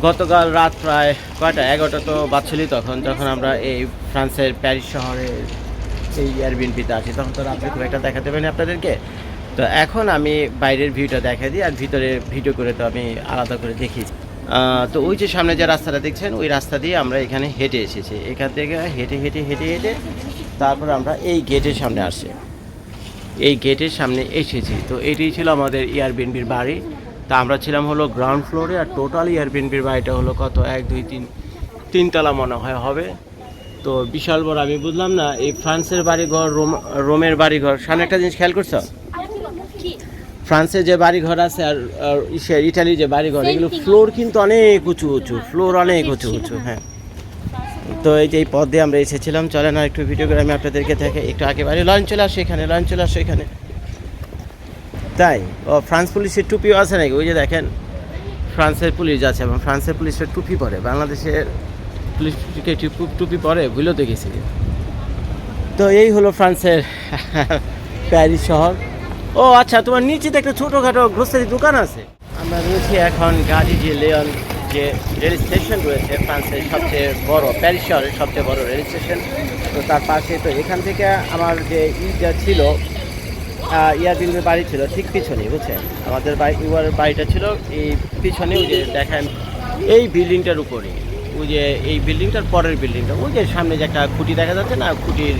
গতকাল রাত প্রায় কয়টা 11টা তো বাজছিলই তখন যখন আমরা এই ফ্রান্সের প্যারিস শহরে এই এয়ারবিএনবিতে আছি, তখন তো রাত্রে খুব একটা দেখাতে পারিনি আপনাদেরকে। তো এখন আমি বাইরের ভিউটা দেখা দিই, আর ভিতরে ভিডিও করে তো আমি আলাদা করে দেখি। তো ওই যে সামনে যে রাস্তাটা দেখছেন, ওই রাস্তা দিয়ে আমরা এখানে হেঁটে এসেছি। এখান থেকে হেঁটে হেঁটে হেঁটে হেঁটে তারপর আমরা এই গেটের সামনে আসছি, এই গেটের সামনে এসেছি। তো এটাই ছিল আমাদের এয়ারবিএনবির বাড়ি। তা আমরা ছিলাম হলো গ্রাউন্ড ফ্লোরে, আর টোটাল এয়ারবিএনবির বাড়িটা হলো কত 1 2 3 তিনতলা মনে হয় হবে। তো বিশাল বড়, আমি বুঝলাম না এই ফ্রান্সের বাড়িঘর রোমের বাড়িঘর, সামনে একটা জিনিস খেয়াল করছো? ফ্রান্সের যে বাড়িঘর আছে আর ইটালির যে বাড়িঘর, এগুলো ফ্লোর কিন্তু অনেক উঁচু উঁচু, ফ্লোর অনেক উঁচু উঁচু। হ্যাঁ, তো এই যে এই পথ দিয়ে আমরা এসেছিলাম। চলে না একটু ভিডিও করে আমি আপনাদেরকে দেখে একটু আগে বাড়ি। লঞ্চ চলে আসে এখানে, লঞ্চ চলে আসে এখানে। তাই ও ফ্রান্স পুলিশের টুপিও আছে নাকি? ওই যে দেখেন ফ্রান্সের পুলিশ আছে, এবং ফ্রান্সের পুলিশের টুপি পরে, বাংলাদেশের পুলিশকে টুপি পরে ভুলেও দেখেছি। তো এই হলো ফ্রান্সের প্যারিস শহর। ও আচ্ছা, তোমার নিচে তো একটা ছোটোখাটো গ্রোসারি দোকান আছে। আমরা রয়েছি এখন গাড়ি যে লিয়ন যে রেল স্টেশন রয়েছে, ফ্রান্সের সবচেয়ে বড়, প্যারিস শহরের সবচেয়ে বড় রেল স্টেশন। তো তার পাশে, তো এখান থেকে আমার যে ইটা ছিল, ইয়ারবিনের বাড়ি ছিল ঠিক পিছনে, বুঝছেন? আমাদের বাড়িটা ছিল এই পিছনে, ওই যে দেখেন এই বিল্ডিংটার উপরে, ওই যে এই বিল্ডিংটার পরের বিল্ডিংটা, ওই যে সামনে যে একটা খুঁটি দেখা যাচ্ছে না, খুঁটির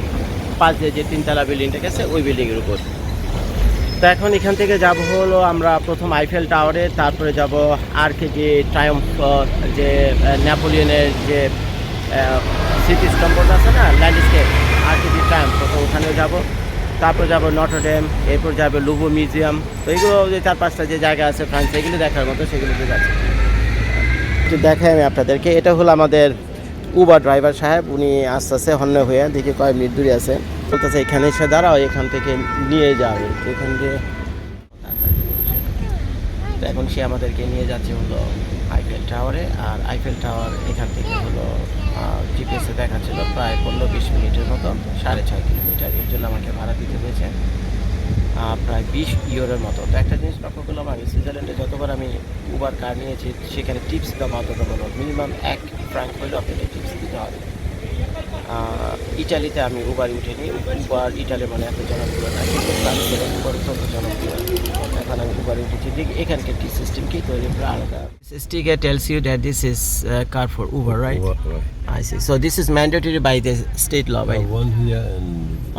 পাশে যে তিনতলা বিল্ডিংটা গেছে, ওই বিল্ডিংয়ের উপর। তো এখন এখান থেকে যাব হলো আমরা প্রথম আইফেল টাওয়ারে, তারপরে যাব আর্কে যে ট্রায়াম্ফ, যে নেপোলিয়নের যে স্মৃতি স্তম্ভটা আছে না, ল্যান্ডস্কেপ, আর্কে যে ট্রায়াম্ফ, তো ওখানেও যাব। তারপর যাব নটরডেম, এরপর যাবে লুভো মিউজিয়াম। তো এগুলো যে 4-5টা যে জায়গা আছে ফ্রান্সে, এগুলো দেখার মতো, সেগুলোতে যাচ্ছে। একটু দেখাই আমি আপনাদেরকে। এটা হলো আমাদের উবার ড্রাইভার সাহেব, উনি আস্তে আস্তে হন্য হয়ে দেখি কয় মিনিট দূরে আছে, বলতেছে এখানে এসে দাঁড়াও, এখান থেকে নিয়ে যাবে, এখান দিয়ে। তো এখন সে আমাদেরকে নিয়ে যাচ্ছে হলো আইফেল টাওয়ারে। আর আইফেল টাওয়ার এখান থেকে হলো জিপিএসে দেখাচ্ছিল প্রায় 15-20 মিনিটের মতো, 6.5 কিলোমিটার। এর জন্য আমাকে ভাড়া দিতে হয়েছে প্রায় 20 ইউরোর মতো। তো একটা জিনিস লক্ষ্য করলাম, আমি সুইজারল্যান্ডে যতবার আমি উবার কার নিয়েছি, সেখানে টিপস দেওয়া বাধ্যতামূলক, মিনিমাম 1 ফ্রাঙ্ক হলেও আপনাকে টিপস দিতে হবে। ইটালিতে আমি উবার উঠেনি, উবার ইটালি মানে এত জনপ্রিয় না, কিন্তু ফ্রান্সের উবার অত্যন্ত জনপ্রিয়। এখন আমি উবার উঠেছি, দেখি এখানকার টি সিস্টেম কি তৈরি পুরো আলাদা। Sticker tells you that this is a car for Uber, right? Uber, right. I see. So this is mandatory by the state law, right? One here and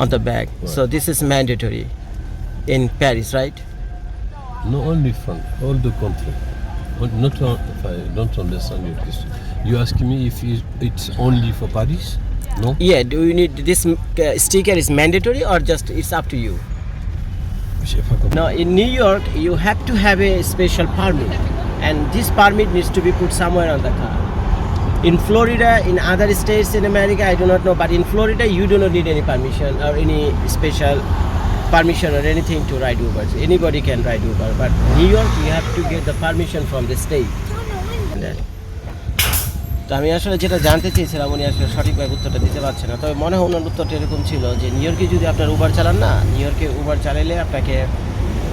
On the back. Right. So this is mandatory in Paris, right? not only from all the country. Not if I don't understand your question. You ask me if it's only for Paris? No. Yeah. Do you need this sticker is mandatory or just it's up to you? No, in New York you have to have a special permit, and this permit needs to be put somewhere on the car. In Florida, in other states in America, I do not know, but in Florida you do not need any permission or any special permission or anything to ride Uber. Anybody can ride Uber, but New York you have to get the permission from the state. তো আমি আসলে যেটা জানতে চেয়েছিলাম, উনি আসলে সঠিকভাবে উত্তরটা দিতে পারছে না। তবে মনে হয় ওনার উত্তরটা এরকম ছিল যে নিউ ইয়র্কে যদি আপনার উবার চালান না, নিউ ইয়র্কে উবার চালাইলে আপনাকে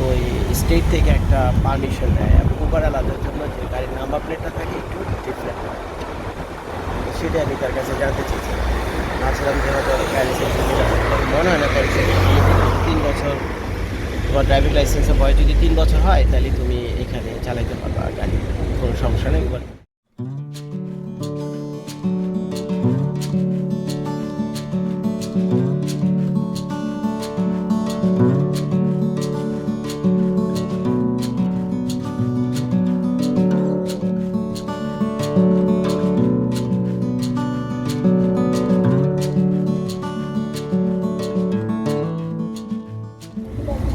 ওই স্টেট থেকে একটা পারমিশন দেয়, এবং উবার আলাদার জন্য যে গাড়ির নাম্বার প্লেটটা থাকে একটু ডিফারেন্ট হয়। সেটাই আমি তার কাছে জানতে চেয়েছিলাম। ভাবছিলাম যে হয়তো প্যারিসের মনে হয় না, প্যারিসের 3 বছর তোমার ড্রাইভিং লাইসেন্সের বয়স যদি 3 বছর হয়, তাহলে তুমি এখানে চালাইতে পারবা গাড়ি, কোনো সমস্যা নেই। উবার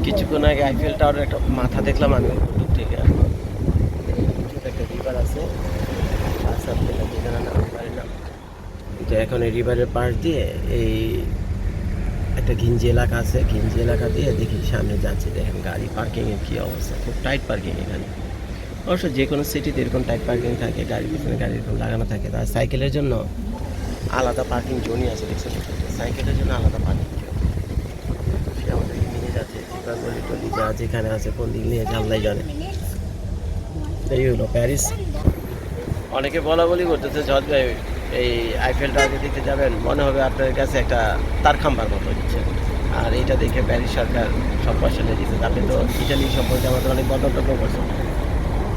কিছুক্ষণ আগে আইফেল টাওয়ারের একটা মাথা দেখলাম আমি দূর থেকে। ছোট একটা রিভার আছে, যেখানে নাম পারি না। তো এখন এই রিভারের পাশ দিয়ে এই একটা ঘিঞ্জি এলাকা আছে, ঘিঞ্জি এলাকা দিয়ে দেখি সামনে যাচ্ছে, দেখেন গাড়ি পার্কিংয়ের কী অবস্থা, খুব টাইট পার্কিং এখানে। অবশ্য যে কোনো সিটিতে এরকম টাইট পার্কিং থাকে, গাড়ির পিছনে গাড়ি এরকম লাগানো থাকে। তার সাইকেলের জন্য আলাদা পার্কিং জোনই আছে, দেখছেন, সাইকেলের জন্য আলাদা পার্কিং জোন। সে আমাদেরকে নিয়ে যাচ্ছে গলি টলি যা যেখানে আছে, কোন দিক নিয়ে জানলাই জানে। এই হলো প্যারিস। অনেকে বলা বলি করতেছে জজ ভাই এই আইফেল টাওয়ার দেখতে যাবেন মনে হবে আপনার কাছে একটা তার খাম্বার মতো দিচ্ছে। আর এটা দেখে প্যারিস সরকার সব পয়সা নিয়ে দিচ্ছে। আপনি তো ইটালি সম্পর্কে আমাদের অনেক বদন্তব্য করছেন,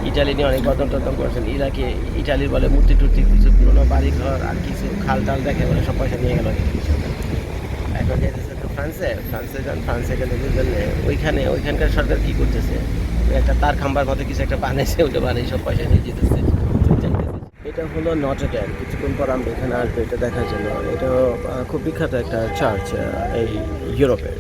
ইটালি নিয়ে অনেক বদন্তব্য করছেন। ইরাকে ইটালির বলে মূর্তি টুর্তি কিছু পুরোনো বাড়ি ঘর আর কিছু খাল টাল দেখে বলে সব পয়সা নিয়ে গেল ইটালি সরকার। এখন যেতেছে তো ফ্রান্সে যান, ফ্রান্সে গেলে বুঝলেন ওইখানকার সরকার কী করতেছে, ওই একটা তার খাম্বার মতো কিছু একটা বানিয়েছে, ওইটা বানিয়ে সব পয়সা নিয়ে যেতেছে। এটা হলো নটর ডেম। কিছুক্ষণ পর আমরা এখানে আসবো এটা দেখার জন্য। এটা খুব বিখ্যাত একটা চার্চ এই ইউরোপের।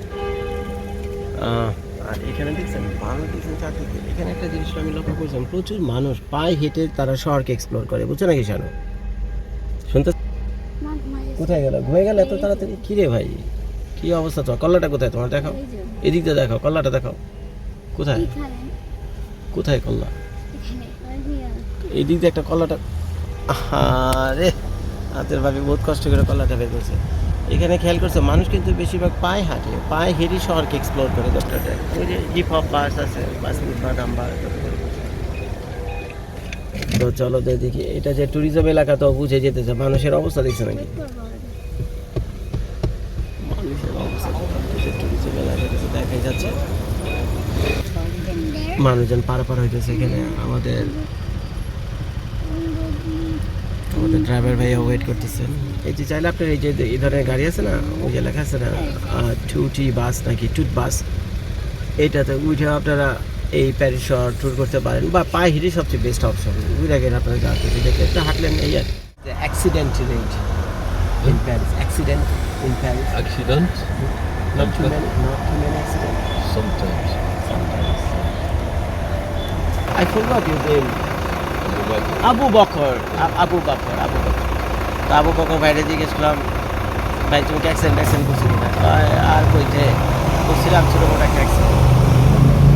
আর এখানে দেখছেন মানুষ দেখছেন চারদিকে। এখানে একটা জিনিস আমি লক্ষ্য করছিলাম, প্রচুর মানুষ পায়ে হেঁটে তারা শহরকে এক্সপ্লোর করে, বুঝছো নাকি শানু? শুনতে কোথায় গেল, ঘুরে গেল এত তাড়াতাড়ি? কী রে ভাই, কী অবস্থা? তো কল্লাটা কোথায় তোমার? দেখাও, এদিক দিয়ে দেখাও, কল্লাটা দেখাও। কোথায় কোথায় কল্লা? এই দিক দিয়ে একটা কল্লাটা। আরে হাতের ভাবে বহুত কষ্ট করে কল্লাটা বের করছে। এখানে খেয়াল করছে মানুষ কিন্তু বেশিরভাগ পায়ে হাঁটে, পায়ে হেঁটে শহরকে এক্সপ্লোর করে। ডক্টরটা ওই যে হিপ হপ বাস আছে, বাস নাম্বার। তো চলো দেখি, এটা যে ট্যুরিজম এলাকা তো বুঝে যেতেছে। মানুষের অবস্থা দেখছে নাকি? মানুষের অবস্থা ট্যুরিজম এলাকা দেখাই যাচ্ছে। মানুষজন পারাপার হইতেছে এখানে। আমাদের ড্রাইভার ভাইয়া ওয়েট করতেছেন। এই যে চাইলে আপনার এই যে এই ধরনের গাড়ি আছে না, ওই যে লেখা আছে না টুটি বাস নাকি টুট বাস, এইটাতে উঠে আপনারা এই প্যারিস শহর ট্যুর করতে পারেন, বা পায়ে হেঁটে সবচেয়ে বেস্ট অপশন। উঠে গেলে আপনারা যাতে দেখে একটু হাঁটলেন। এই আর accident rate in Paris, accident in Paris, Accident? not too many accidents. Sometimes. I forgot your name. Abu Bakr. তো আবু বকর ভাইরে জিজ্ঞেস করলাম, ভাই তুমি কি অ্যাক্সিডেন্ট করছি কিনা? আর কইতে করছিলাম ছোটোখাটো একটা অ্যাক্সিডেন্ট,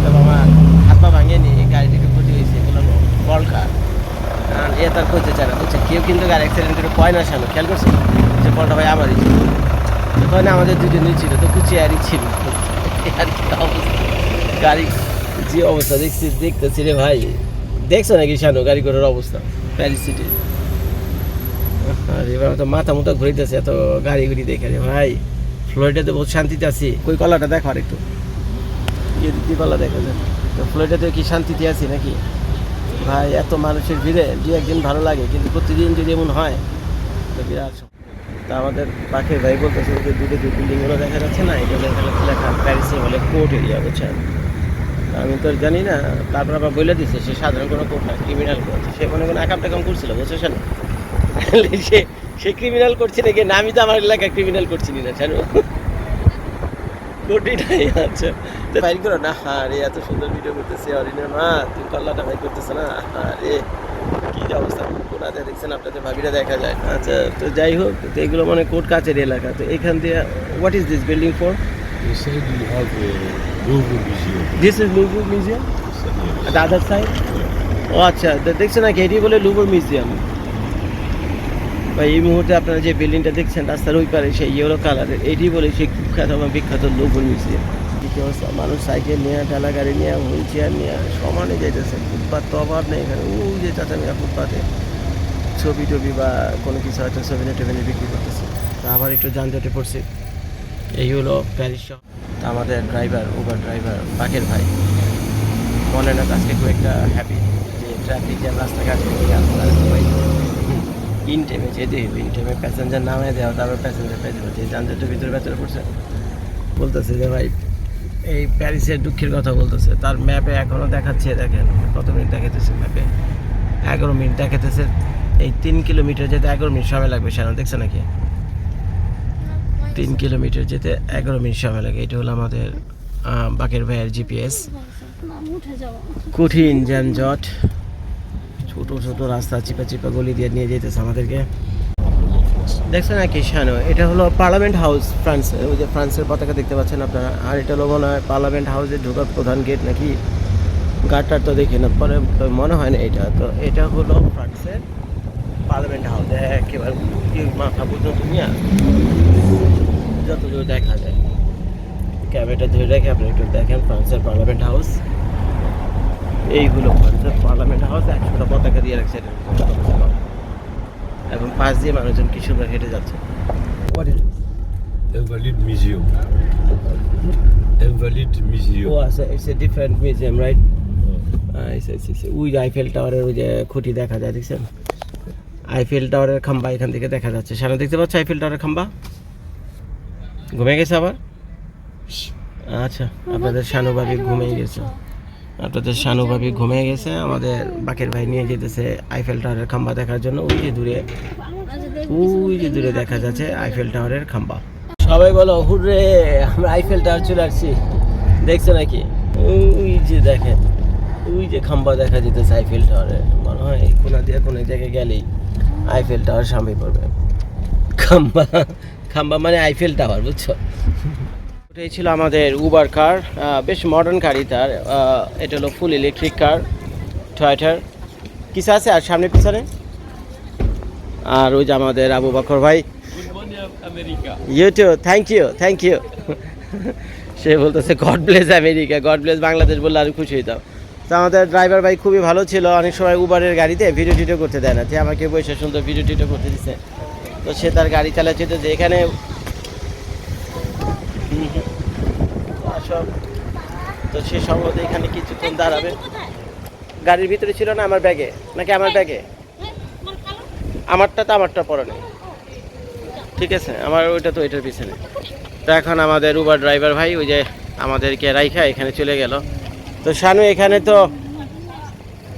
তবে আমার হাত পা ভাঙিয়ে নিয়ে গাড়িটা একটু ক্ষতি হয়েছে, বললাম বলকা। এ তার কইতে চায় না, বুঝছে কেউ কিন্তু গাড়ি অ্যাক্সিডেন্ট করে কয় না। সামনে খেয়াল করছি যে বলটা ভাই আমারই ছিল, তখন আমাদের দুজনই ছিল, তো কুচিয়ারই ছিল। আর কি অবস্থা, গাড়ি যে অবস্থা দেখতেছি রে ভাই। দেখছো নাকি শানু গাড়ি ঘোড়ার অবস্থা প্যারিস সিটি? আর এবার তো মাথা মতো ঘুরিতেছে এত গাড়ি ঘুরি দেখে রে ভাই। ফ্লোরিডাতে বহুত শান্তিতে আছি। কই কলাটা দেখো আর একটু, কলা দেখা যায়। তো ফ্লোরিডাতে কি শান্তিতে আছি নাকি ভাই? এত মানুষের ভিড়ে দু একদিন ভালো লাগে, কিন্তু প্রতিদিন যদি এমন হয় তো বিরাট। তা আমাদের পাখির ভাই বলতেছে যে দূরে যে বিল্ডিংগুলো দেখা যাচ্ছে না, এগুলো লেখা প্যারিসে বলে কোর্ট এরিয়া, বুঝছেন? আমি তো জানি না, তারপর আবার বলে দিচ্ছে সে সাধারণ কোনো কোর্ট না, ক্রিমিনাল কোর্ট। সে মনে কোনো একাম টেকাম করছিল, বুঝছেন? সে ক্রিমিনাল করছে নাকি না? আমি তো আমার এলাকায় ক্রিমিনাল করছি না, জানো? কোর্টই নাই। আচ্ছা তো ফাইল করো না। আরে এত সুন্দর ভিডিও করতেছে অরিনের মা, তুই কল্লাটা ভাই করতেছে না? আরে কি অবস্থা, কোনাতে দেখছেন আপনাদের ভাবিরা দেখা যায়। আচ্ছা তো যাই হোক, তো এগুলো মানে কোর্ট কাছের এলাকা। তো এখান দিয়ে what is this building for? Inside you have a Louvre Museum. This is Louvre museum, Yes. The other side. ও আচ্ছা, দেখছেন নাকি এটি বলে লুভর মিউজিয়াম। ভাই এই মুহূর্তে আপনারা যে বিল্ডিংটা দেখছেন রাস্তার ওই পারে, সেই ইয়েলো কালারের, এটি বলে সেই কুখ্যাত বা বিখ্যাত লুভর মিউজিয়াম। কি অবস্থা, মানুষ সাইকেল নিয়ে, ঠেলা গাড়ি নিয়ে, হুইল চেয়ার নিয়ে সমানে যাইতেছে। ফুটপাত তো অভাব নেই এখানে। ওই যে চাচামিয়া ফুটপাতে ছবি টবি বা কোনো কিছু হয়তো সেভেনে টেভেনে বিক্রি করতেছে। তা আবার একটু যানজটে পড়ছে। এই হলো প্যারিস শহর। তা আমাদের ড্রাইভার, উবার ড্রাইভার বাকের ভাই মনে না আজকে খুব একটা হ্যাপি যে ট্রাফিক জ্যাম রাস্তাঘাট ভাই ইন টাইমে যেতে হবে। ইন টাইমে প্যাসেঞ্জার নামে দেওয়া, তারপর প্যাসেঞ্জার পেয়ে দেবো। যে যানজটের ভেতরে পড়ছে বলতেছে যে ভাই এই প্যারিসের দুঃখের কথা বলতেছে। তার ম্যাপে এখনও দেখাচ্ছে, দেখেন কত মিনিট দেখাতেছে ম্যাপে, 11 মিনিট দেখাতেছে। এই 3 কিলোমিটার যেতে 11 মিনিট সময় লাগবে। সামনে দেখছে নাকি 3 কিলোমিটার যেতে 11 মিনিট সময় লাগে। এটা হলো আমাদের বাকের ভাইয়ের জিপিএস। কঠিন যানজট, ছোট ছোট রাস্তা, চিপা চিপা গলি দিয়ে নিয়ে যেতেছে আমাদেরকে। দেখছেন নাকি শানু? এটা হলো পার্লামেন্ট হাউস ফ্রান্সের। ওই যে ফ্রান্সের পতাকা দেখতে পাচ্ছেন আপনারা। আর এটা হলো মনে হয় পার্লামেন্ট হাউসের ঢোকার প্রধান গেট নাকি, গাড়টার তো দেখি না, পরে মনে হয় না এটা। তো এটা হলো ফ্রান্সের পার্লামেন্ট হাউস। একেবারে মাথা পর্যন্ত নিয়ে যতদূর দেখা যায়। ক্যামেরাটা ধরে রেখে আপনি একটু দেখেন ফ্রান্সের পার্লামেন্ট হাউস। এই হলো ফ্রান্সের পার্লামেন্ট হাউস, 100টা পতাকা দিয়ে রাখছে এটার উপরে। এবং পাশ দিয়ে মানুষজন কি সুন্দর হেঁটে যাচ্ছে। Invalid Museum. Invalid Museum. ও আচ্ছা, it's a different museum, right? ওই যে আইফেল টাওয়ারের ওই যে খুঁটি দেখা যায়, দেখছেন? আইফেল টাওয়ারের খাম্বা এখান থেকে দেখা যাচ্ছে। সামনে দেখতে পাচ্ছ আইফেল টাওয়ারের খাম্বা? ঘুমিয়ে গেছে আবার? আচ্ছা, আপনাদের শানুভাবি ঘুমিয়ে গেছে। আমাদের বাকের ভাই নিয়ে যেতেছে আইফেল টাওয়ারের খাম্বা দেখার জন্য। ওই যে দূরে দেখা যাচ্ছে আইফেল টাওয়ারের খাম্বা। সবাই বলো হুররে, আমরা আইফেল টাওয়ার চলে আসছি। দেখছো নাকি? ওই যে দেখেন, ওই যে খাম্বা দেখা যেতেছে আইফেল টাওয়ারের। মনে হয় কোনা দিয়ে কোনো জায়গায় গেলেই আইফেল টাওয়ার সামনে পড়বে। খাম্বা মানে আইফেল টাওয়ার, বুঝছো? এটাই ছিল আমাদের উবার কার, বেশ মডার্ন গাড়ি তার। এটা হলো ফুল ইলেকট্রিক কার, টয়োটার। কিছু আছে আর সামনে পিছনে। আর ওই যে আমাদের আবু বকর ভাই, ইউটিউব, থ্যাংক ইউ। সে বলতেছে God bless America, God bless Bangladesh বললে আরো খুশি হইতাম। তো আমাদের ড্রাইভার ভাই খুবই ভালো ছিল। অনেক সময় উবারের গাড়িতে ভিডিও টিডিও করতে দেয় না, যে আমাকে বসে সুন্দর ভিডিও টিডিও করতে দিচ্ছে। তো সে তার গাড়ি চালাচ্ছে, তো যে এখানে তো সে সম্ভবত এখানে কিছুক্ষণ দাঁড়াবে। গাড়ির ভিতরে ছিল না আমার ব্যাগে, নাকি আমার ব্যাগে? আমারটা পরে নেই, ঠিক আছে? আমার ওইটা তো এটার পিছনে। তো এখন আমাদের উবার ড্রাইভার ভাই ওই যে আমাদেরকে রাইখা এখানে চলে গেল। তো শানু, এখানে তো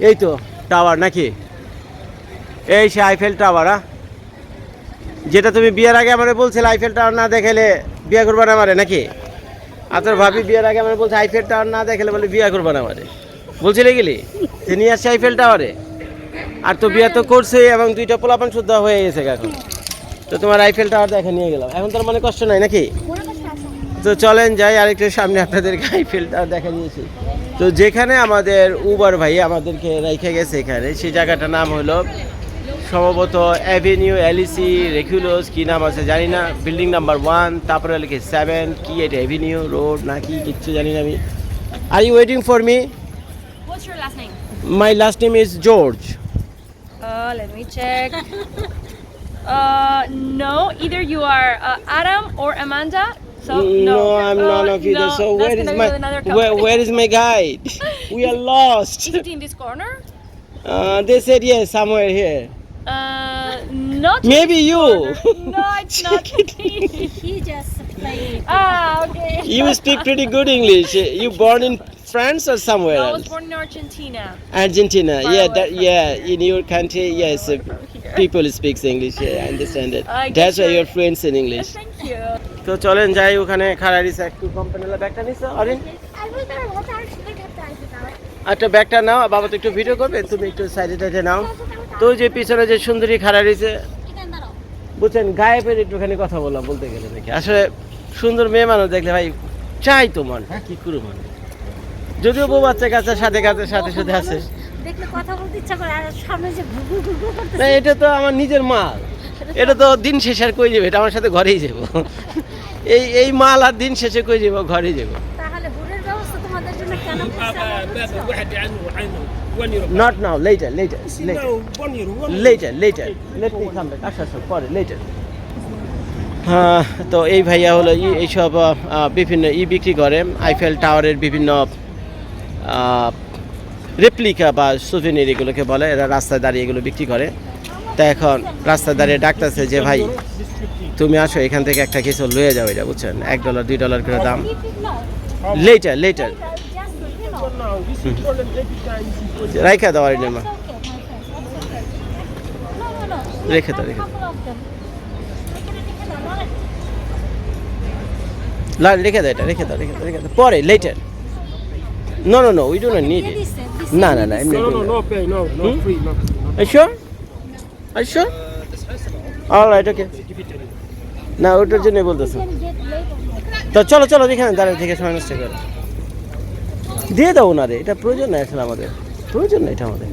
এই তো টাওয়ার নাকি? এই সে আইফেল টাওয়ার, যেটা তুমি বিয়ের আগে আমারে বলছিলে আইফেল টাওয়ার না দেখালে বিয়ে করবা না আমারে, নাকি? আর তোর ভাবি বিয়ের আগে আমার বলছে আইফেল টাওয়ার না দেখালে বলে বিয়ে করবা না আমারে, বলছিলে গেলি? তিনি আসছে আইফেল টাওয়ারে, আর তো বিয়ে তো করছে এবং 2টা পোলাপান শুদ্ধ হয়ে গেছে এখন। তো তোমার আইফেল টাওয়ার দেখে নিয়ে গেলাম, এখন তোর মানে কষ্ট নাই নাকি? তো চলেন যাই আরেকটু সামনে, আপনাদেরকে আইফেল টাওয়ার দেখা দিয়েছি। তো যেখানে আমাদের উবার ভাই আমাদেরকে রেখে গেছে এখানে, সেই জায়গাটার নাম হলো সম্ভবত অ্যাভিনিউ এলিসি রেকুলোস, কি নাম আছে জানি না। বিল্ডিং নাম্বার 1, তারপরে লিখে 7, কি এটা অ্যাভিনিউ রোড নাকি কিচ্ছু জানি না আমি। Are you waiting for me? What's your last name? My last name is George. Let me check. No, either you are Adam or Amanda. So No, I'm none of either. So where is my guide? We are lost. Is it in this corner? They said yes, somewhere here. Not. Maybe you. No, it's not. He just played. Okay. You speak pretty good English. You born in France or somewhere I was else? born in Argentina. Argentina. Far Yeah, away from yeah. In your country, yes, people speaks English. Yeah, I understand it. I guess That's why you're- you're fluent in English. Thank you. তো চলেন যাই, ওখানে খাড়া দিছে একটু কোম্পানিলা ব্যাগটা নিছো অরিন, একটা ব্যাগটা নাও। বাবা তো একটু ভিডিও করবে, তুমি একটু সাইডে টাইডে নাও। তো ওই যে পিছনে যে সুন্দরী খাড়া দিছে, বুঝছেন, গায়েবের একটুখানি কথা বলতে গেলে নাকি আসলে সুন্দর মেয়ে মানুষ দেখলে ভাই চাই তো মন, হ্যাঁ কি করবো মানে, যদিও বউ বাচ্চা কাছে সাথে আছে। দেখলে কথা বলতে ইচ্ছা করে, আর সামনে যে ঘুঘু করতেছে। না এটা তো আমার নিজের মাল, এটা তো দিন শেষে আর কই যাবে, এটা আমার সাথে ঘরেই যাবো। এই মাল আর দিন শেষে কই যাবো, ঘরেই যাবো। তাহলে হুরের ব্যবস্থা তোমাদের জন্য কেন করছে? Not now, later. Let me come back. আসো পরে later. হ্যাঁ, তো এই ভাইয়া হলো এইসব বিভিন্ন বিক্রি করে, আইফেল টাওয়ারের বিভিন্ন রেপ্লিকা বা সুভেনির এগুলোকে বলে। এরা রাস্তায় দাঁড়িয়ে এগুলো বিক্রি করে। তা এখন রাস্তায় দাঁড়িয়ে ডাকতেছে যে ভাই তুমি আসো এখান থেকে একটা কিছু লয়ে যাও, এটা বুঝছেন, $1 $2 করে দাম। Later. রাইখা দাও আর মা, রেখে দাও। রেখে দাও পরে later. No, we do not need it. না এমনি No, pay, no, free, no. Are you sure? All right, okay. না ওটার জন্য বলতেছে। তো চলো এখানে দাঁড়িয়ে থেকে সময় নষ্ট করে দিয়ে দাও না রে, এটা প্রয়োজন নাই আসলে, আমাদের প্রয়োজন নাই এটা আমাদের।